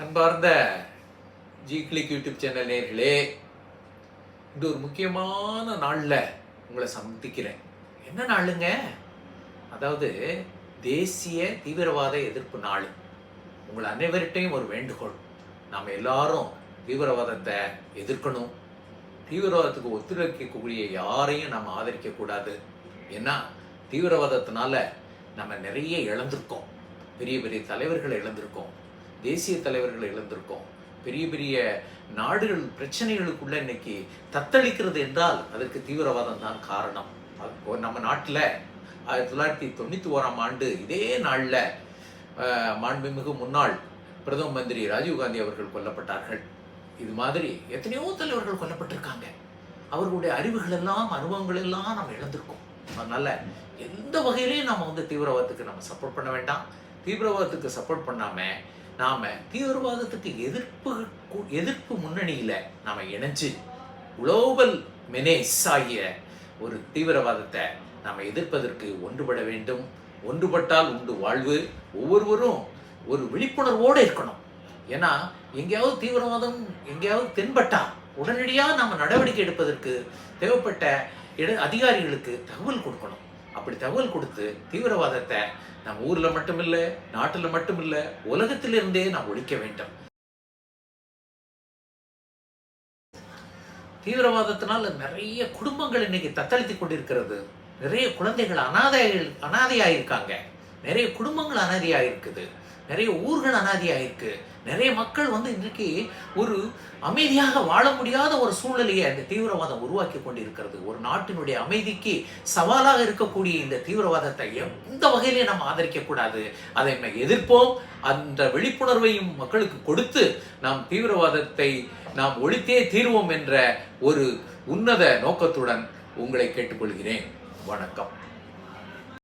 அன்பார்ந்த G click YouTube channel நேர்களே, இது ஒரு முக்கியமான நாளில் உங்களை சந்திக்கிறேன். என்ன நாளுங்க? அதாவது தேசிய தீவிரவாத எதிர்ப்பு நாள். உங்கள் அனைவர்கிட்டையும் ஒரு வேண்டுகோள், நாம் எல்லாரும் தீவிரவாதத்தை எதிர்க்கணும். தீவிரவாதத்துக்கு ஒத்துழைக்கக்கூடிய யாரையும் நம்ம ஆதரிக்கக்கூடாது. ஏன்னா தீவிரவாதத்தினால நம்ம நிறைய இழந்திருக்கோம். பெரிய பெரிய தலைவர்களை இழந்திருக்கோம், தேசிய தலைவர்களை இழந்திருக்கோம். பெரிய பெரிய நாடுகள் பிரச்சனைகளுக்குள்ள இன்னைக்கு தத்தளிக்கிறது என்றால் அதற்கு தீவிரவாதம் தான் காரணம். நம்ம நாட்டில் 1991 இதே நாளில் மாண்புமிகு முன்னாள் பிரதம மந்திரி ராஜீவ்காந்தி அவர்கள் கொல்லப்பட்டார்கள். இது மாதிரி எத்தனையோ தலைவர்கள் கொல்லப்பட்டிருக்காங்க. அவர்களுடைய அறிவுகள் எல்லாம், அனுபவங்கள் எல்லாம் நம்ம இழந்திருக்கோம். அதனால எந்த வகையிலையும் நம்ம தீவிரவாதத்துக்கு நம்ம சப்போர்ட் பண்ண வேண்டாம். தீவிரவாதத்துக்கு சப்போர்ட் பண்ணாம நாம தீவிரவாதத்துக்கு எதிர்ப்பு முன்னணியில நாம இணைஞ்சு குளோபல் மெனேஸ் ஆகிய ஒரு தீவிரவாதத்தை நாம எதிர்ப்பதற்கு ஒன்றுபட வேண்டும். ஒன்றுபட்டால் உண்டு வாழ்வு. ஒவ்வொருவரும் ஒரு விழிப்புணர்வோடு இருக்கணும். ஏன்னா எங்கேயாவது தீவிரவாதம் எங்கேயாவது தென்பட்டா உடனடியாக நம்ம நடவடிக்கை எடுப்பதற்கு தேவைப்பட்ட அதிகாரிகளுக்கு தகவல் கொடுக்கணும். அப்படி தகவல் கொடுத்து தீவிரவாதத்தை நம்ம ஊர்ல மட்டும் இல்லை, நாட்டில் மட்டும் இல்லை, உலகத்திலிருந்தே நாம் ஒழிக்க வேண்டும். தீவிரவாதத்தினால நிறைய குடும்பங்கள் இன்னைக்கு தத்தளித்து கொண்டிருக்கிறது. நிறைய குழந்தைகள் அனாதையாயிருக்காங்க. நிறைய குடும்பங்கள் அனாதையாயிருக்குது. நிறைய ஊர்கள் அனாதையாயிருக்கு. நிறைய மக்கள் இன்றைக்கு ஒரு அமைதியாக வாழ முடியாத ஒரு சூழ்நிலையை அந்த தீவிரவாதம் உருவாக்கி கொண்டிருக்கிறது. ஒரு நாட்டினுடைய அமைதிக்கு சவாலாக இருக்கக்கூடிய இந்த தீவிரவாதத்தை எந்த வகையிலையும் நம்ம ஆதரிக்கக்கூடாது. அதை நம்ம எதிர்ப்போம். அந்த விழிப்புணர்வையும் மக்களுக்கு கொடுத்து நாம் தீவிரவாதத்தை நாம் ஒழித்தே தீர்வோம் என்ற ஒரு உன்னத நோக்கத்துடன் உங்களை கேட்டுக்கொள்கிறேன். வணக்கம்.